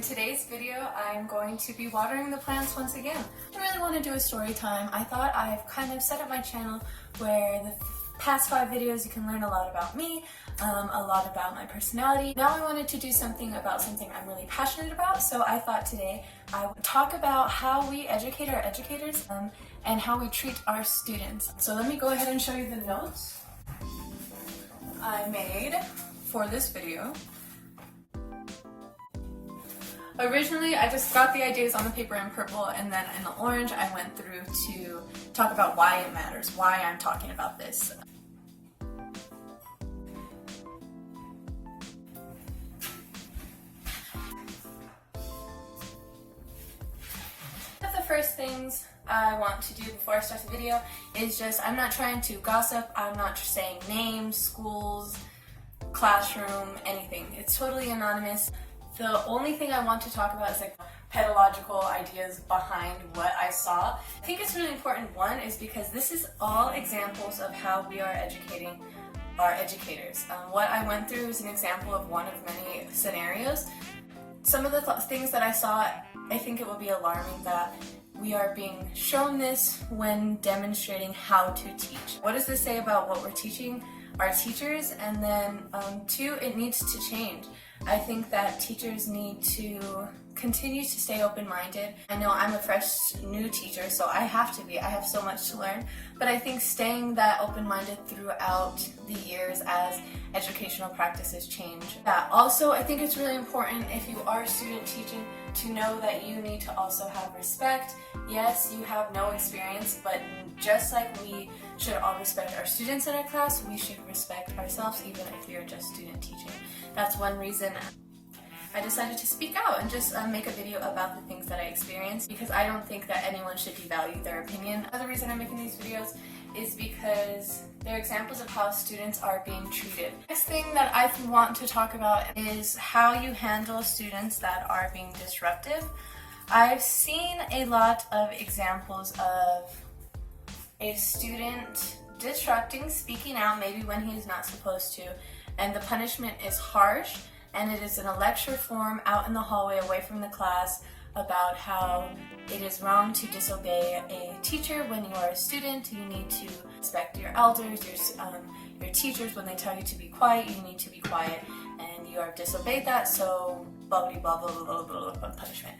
In today's video, I'm going to be watering the plants once again. I really want to do a story time. I thought I've kind of set up my channel where the past 5 videos you can learn a lot about me, a lot about my personality. Now I wanted to do something about something I'm really passionate about, so I thought today I would talk about how we educate our educators and how we treat our students. So let me go ahead and show you the notes I made for this video. Originally, I just got the ideas on the paper in purple, and then in the orange I went through to talk about why it matters, why I'm talking about this. One of the first things I want to do before I start the video is just, I'm not trying to gossip, I'm not saying names, schools, classroom, anything. It's totally anonymous. The only thing I want to talk about is like pedagogical ideas behind what I saw. I think it's really important, one, is because this is all examples of how we are educating our educators. What I went through is an example of one of many scenarios. Some of the things that I saw, I think it will be alarming that we are being shown this when demonstrating how to teach. What does this say about what we're teaching our teachers? And then 2, it needs to change. I think that teachers need to continue to stay open-minded. I know I'm a fresh new teacher, so I have to be. I have so much to learn. But I think staying that open-minded throughout the years as educational practices change. Also, I think it's really important if you are student teaching to know that you need to also have respect. Yes, you have no experience, but just like we should all respect our students in our class, we should respect ourselves even if you're just student teaching. That's one reason I decided to speak out and just make a video about the things that I experienced, because I don't think that anyone should devalue their opinion. Another reason I'm making these videos is because they're examples of how students are being treated. Next thing that I want to talk about is how you handle students that are being disruptive. I've seen a lot of examples of a student disrupting, speaking out maybe when he's not supposed to, and the punishment is harsh, and it is in a lecture form out in the hallway away from the class about how it is wrong to disobey a teacher when you are a student. You need to respect your elders, your teachers. When they tell you to be quiet, you need to be quiet, and you have disobeyed that, so blah blah blah blah blah blah blah punishment.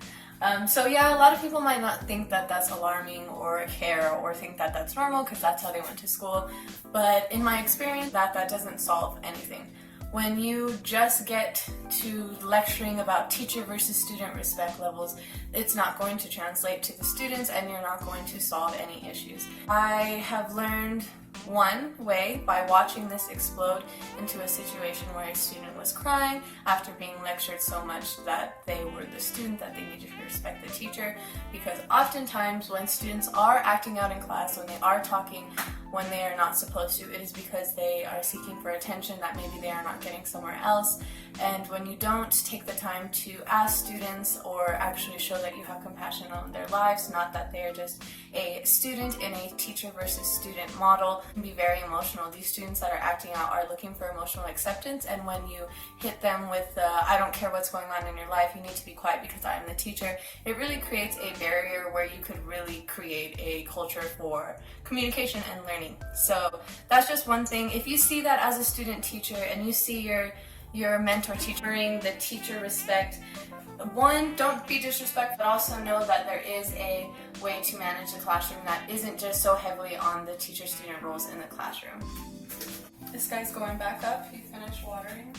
So yeah, a lot of people might not think that that's alarming or care or think that that's normal because that's how they went to school, but in my experience that doesn't solve anything. When you just get to lecturing about teacher versus student respect levels, it's not going to translate to the students and you're not going to solve any issues. I have learned one way by watching this explode into a situation where a student was crying after being lectured so much that they were the student, that they needed to respect the teacher, because oftentimes when students are acting out in class, when they are talking when they are not supposed to, it is because they are seeking for attention that maybe they are not getting somewhere else. And when you don't take the time to ask students or actually show that you have compassion on their lives, not that they are just a student in a teacher versus student model, it can be very emotional. These students that are acting out are looking for emotional acceptance, and when you hit them with I don't care what's going on in your life, you need to be quiet because I am the teacher, it really creates a barrier where you could really create a culture for communication and learning. So that's just one thing. If you see that as a student teacher and you see your mentor teaching the teacher respect, one, don't be disrespectful, but also know that there is a way to manage the classroom that isn't just so heavily on the teacher-student roles in the classroom. This guy's going back up. He finished watering.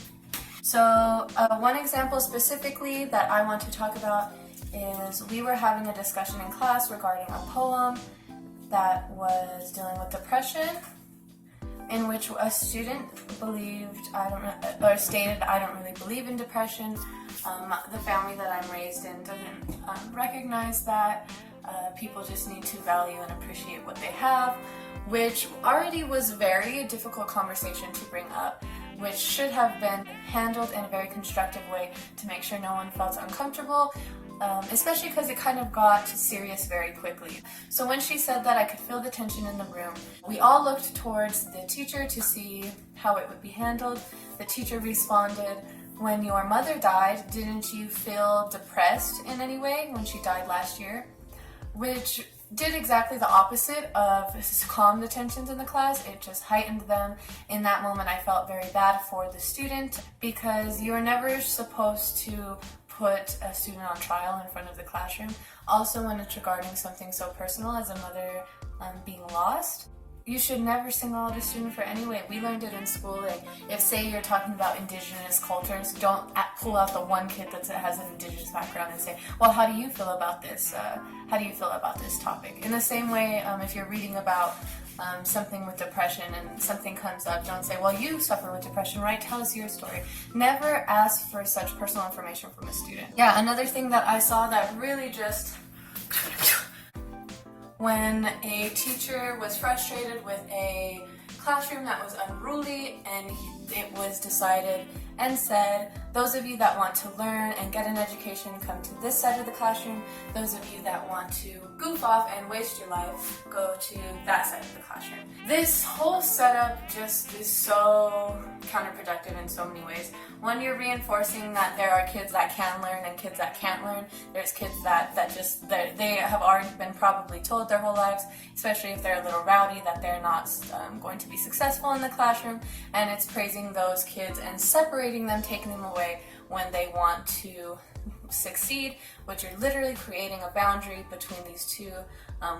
So one example specifically that I want to talk about is we were having a discussion in class regarding a poem that was dealing with depression, in which a student stated, I don't really believe in depression. The family that I'm raised in doesn't recognize that. People just need to value and appreciate what they have, which already was very difficult conversation to bring up, which should have been handled in a very constructive way to make sure no one felt uncomfortable. Especially because it kind of got serious very quickly. So when she said that, I could feel the tension in the room. We all looked towards the teacher to see how it would be handled. The teacher responded when your mother died, didn't you feel depressed in any way when she died last year? Which did exactly the opposite of calm the tensions in the class. It just heightened them. In that moment, I felt very bad for the student because you are never supposed to put a student on trial in front of the classroom. Also, when it's regarding something so personal as a mother being lost, you should never single out a student for any way. We learned it in school. Like, if say you're talking about indigenous cultures, don't pull out the one kid that has an indigenous background and say, well, how do you feel about this? How do you feel about this topic? In the same way, if you're reading about something with depression and something comes up, don't say, well, you suffer with depression, right? Tell us your story. Never ask for such personal information from a student. Yeah, another thing that I saw that really just... when a teacher was frustrated with a classroom that was unruly, and it was decided and said, those of you that want to learn and get an education, come to this side of the classroom. Those of you that want to goof off and waste your life, go to that side of the classroom. This whole setup just is so counterproductive in so many ways. One, you're reinforcing that there are kids that can learn and kids that can't learn. There's kids that they have already been probably told their whole lives, especially if they're a little rowdy, that they're not going to be successful in the classroom, and it's praising those kids and separating them, taking them away when they want to succeed, which you're literally creating a boundary between these two,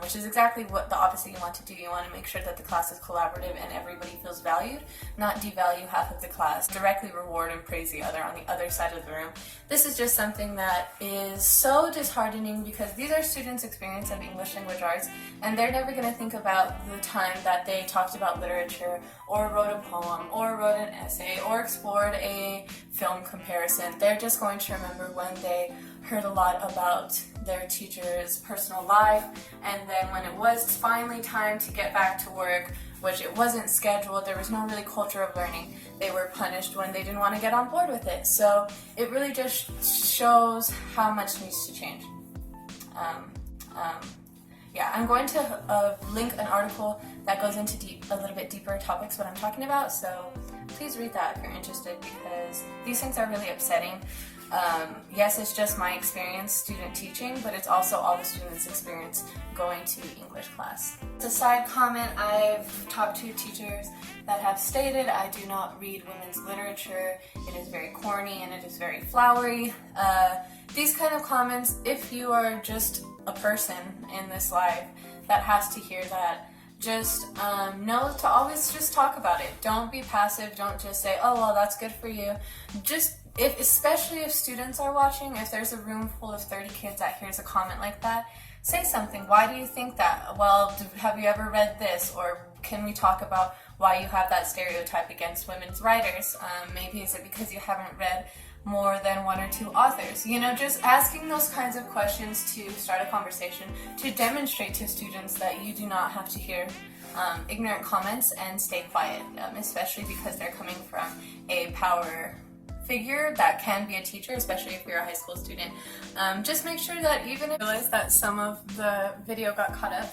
which is exactly what the opposite you want to do. You want to make sure that the class is collaborative and everybody feels valued, not devalue half of the class, directly reward and praise the other on the other side of the room. This is just something that is so disheartening because these are students' experience of English language arts, and they're never going to think about the time that they talked about literature or wrote a poem or wrote an essay or explored a film comparison. They're just going to remember when they heard a lot about their teacher's personal life, and then when it was finally time to get back to work, which it wasn't scheduled, there was no really culture of learning, they were punished when they didn't want to get on board with it. So it really just shows how much needs to change. Yeah, I'm going to link an article that goes into a little bit deeper topics what I'm talking about, so please read that if you're interested, because these things are really upsetting. Yes, it's just my experience student teaching, but it's also all the students' experience going to English class. As a side comment, I've talked to teachers that have stated I do not read women's literature, it is very corny and it is very flowery. These kind of comments, if you are just a person in this life that has to hear that, just know to always just talk about it. Don't be passive, don't just say, oh well, that's good for you. Just especially if students are watching, if there's a room full of 30 kids that hears a comment like that, say something. Why do you think that? Well, have you ever read this? Or can we talk about why you have that stereotype against women's writers? Maybe is it because you haven't read more than one or two authors? You know, just asking those kinds of questions to start a conversation, to demonstrate to students that you do not have to hear ignorant comments and stay quiet, especially because they're coming from a power figure that can be a teacher, especially if you're a high school student. Just make sure that even if you realize that some of the video got caught up.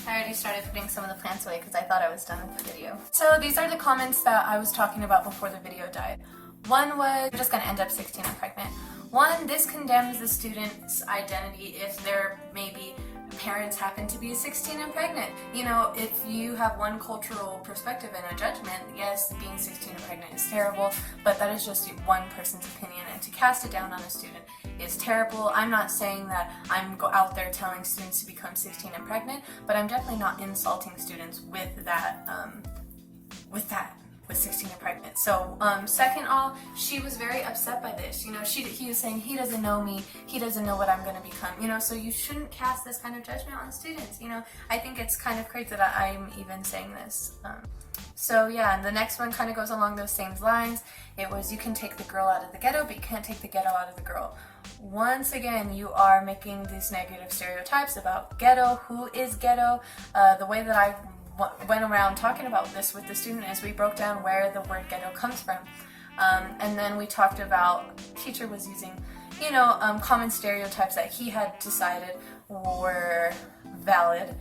I already started putting some of the plants away because I thought I was done with the video. So these are the comments that I was talking about before the video died. One was, you're just going to end up 16 and pregnant. One, this condemns the student's identity if their maybe parents happen to be 16 and pregnant. You know, if you have one cultural perspective and a judgment, yes, being 16 and pregnant is terrible, but that is just one person's opinion, and to cast it down on a student is terrible. I'm not saying that I'm out there telling students to become 16 and pregnant, but I'm definitely not insulting students with that, with 16 and pregnant. So second all, she was very upset by this. You know, he was saying he doesn't know me, he doesn't know what I'm going to become, you know, so you shouldn't cast this kind of judgment on students. You know, I think it's kind of crazy that I'm even saying this. So yeah, and the next one kind of goes along those same lines. It was, you can take the girl out of the ghetto, but you can't take the ghetto out of the girl. Once again, you are making these negative stereotypes about ghetto. Who is ghetto? The way that I went around talking about this with the student is we broke down where the word ghetto comes from. And then we talked about, teacher was using, you know, common stereotypes that he had decided were valid.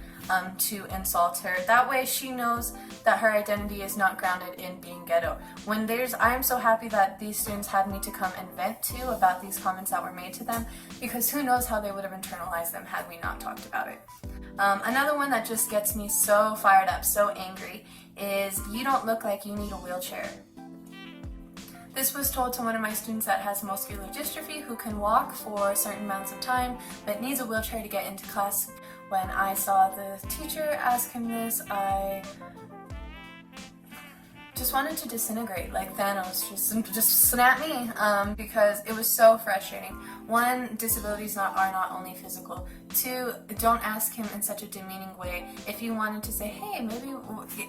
to insult her. That way she knows that her identity is not grounded in being ghetto. I am so happy that these students had me to come and vent to about these comments that were made to them, because who knows how they would have internalized them had we not talked about it. Another one that just gets me so fired up, so angry, is "you don't look like you need a wheelchair." This was told to one of my students that has muscular dystrophy, who can walk for certain amounts of time but needs a wheelchair to get into class. When I saw the teacher ask him this, I just wanted to disintegrate like Thanos, just snap me, because it was so frustrating. One, disabilities are not only physical. Two, don't ask him in such a demeaning way. If you wanted to say, hey, maybe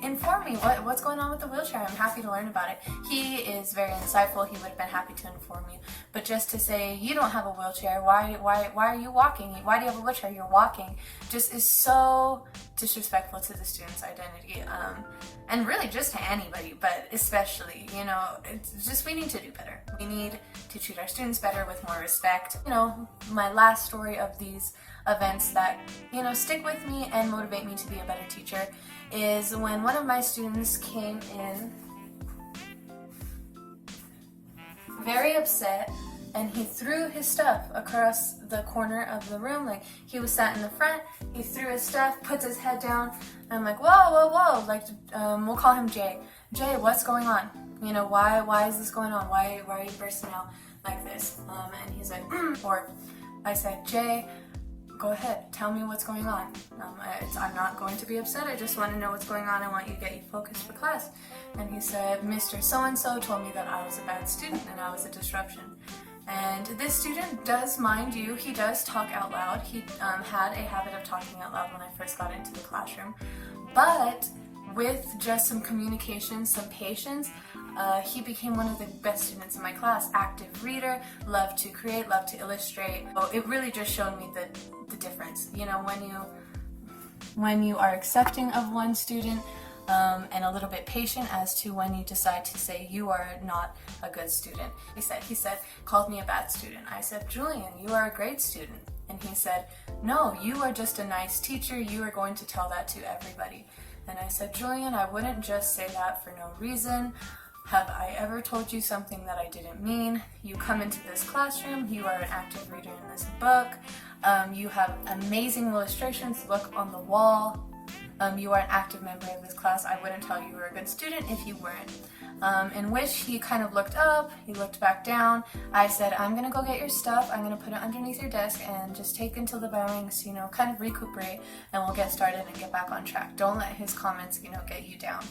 inform me what's going on with the wheelchair, I'm happy to learn about it. He is very insightful, he would have been happy to inform you. But just to say, you don't have a wheelchair, why are you walking? Why do you have a wheelchair? You're walking. Just is so disrespectful to the student's identity. And really just to anybody, but especially, it's just, we need to do better. We need to treat our students better with more respect. My last story of these events that, stick with me and motivate me to be a better teacher is when one of my students came in very upset, and he threw his stuff across the corner of the room. Like, he was sat in the front, he threw his stuff, puts his head down, and I'm like, whoa, like, we'll call him Jay. Jay, what's going on? Why is this going on? Why are you bursting out like this? And he's like, or I said, Jay, go ahead, tell me what's going on. I'm not going to be upset, I just want to know what's going on, I want you to get you focused for class. And he said, Mr. So-and-so told me that I was a bad student and I was a disruption. And this student does, mind you, he does talk out loud. He had a habit of talking out loud when I first got into the classroom. But with just some communication, some patience, he became one of the best students in my class. Active reader, loved to create, loved to illustrate. So it really just showed me the difference. When you are accepting of one student, and a little bit patient as to when you decide to say you are not a good student. He said, called me a bad student. I said, Julian, you are a great student. And he said, no, you are just a nice teacher. You are going to tell that to everybody. And I said, Julian, I wouldn't just say that for no reason. Have I ever told you something that I didn't mean? You come into this classroom, you are an active reader in this book, you have amazing illustrations, look on the wall. You are an active member of this class. I wouldn't tell you were a good student if you weren't. In which he kind of looked up, he looked back down. I said, I'm going to go get your stuff, I'm going to put it underneath your desk and just take until the bell rings, kind of recuperate, and we'll get started and get back on track. Don't let his comments, get you down.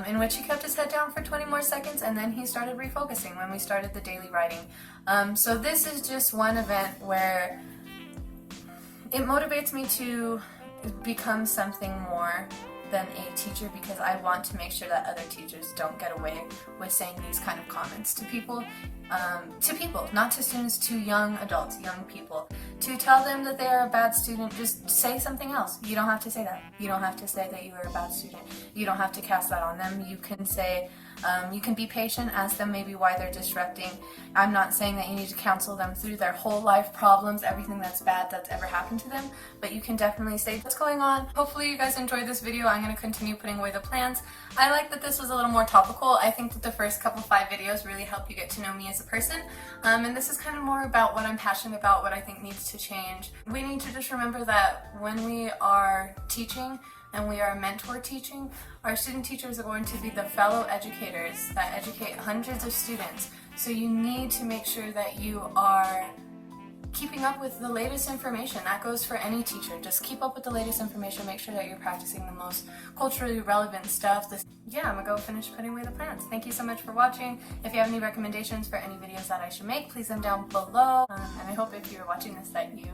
In which he kept his head down for 20 more seconds, and then he started refocusing when we started the daily writing. So this is just one event where it motivates me to become something more than a teacher, because I want to make sure that other teachers don't get away with saying these kind of comments to people, not to students, to young adults, young people. To tell them that they are a bad student, just say something else. You don't have to say that. You don't have to say that you are a bad student. You don't have to cast that on them. You can say, you can be patient, ask them maybe why they're disrupting. I'm not saying that you need to counsel them through their whole life problems, everything that's bad that's ever happened to them, but you can definitely say what's going on. Hopefully you guys enjoyed this video. I'm going to continue putting away the plans. I like that this was a little more topical. I think that the first couple 5 videos really help you get to know me as a person, and this is kind of more about what I'm passionate about, what I think needs to change. We need to just remember that when we are teaching, and we are mentor teaching, our student teachers are going to be the fellow educators that educate hundreds of students. So you need to make sure that you are keeping up with the latest information. That goes for any teacher. Just keep up with the latest information. Make sure that you're practicing the most culturally relevant stuff. I'm gonna go finish putting away the plants. Thank you so much for watching. If you have any recommendations for any videos that I should make, please leave them down below. And I hope if you're watching this that you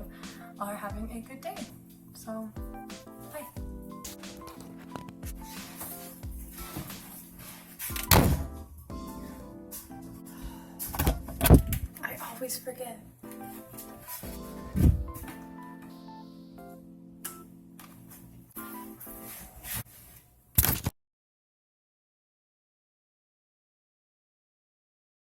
are having a good day. So, bye. I always forget.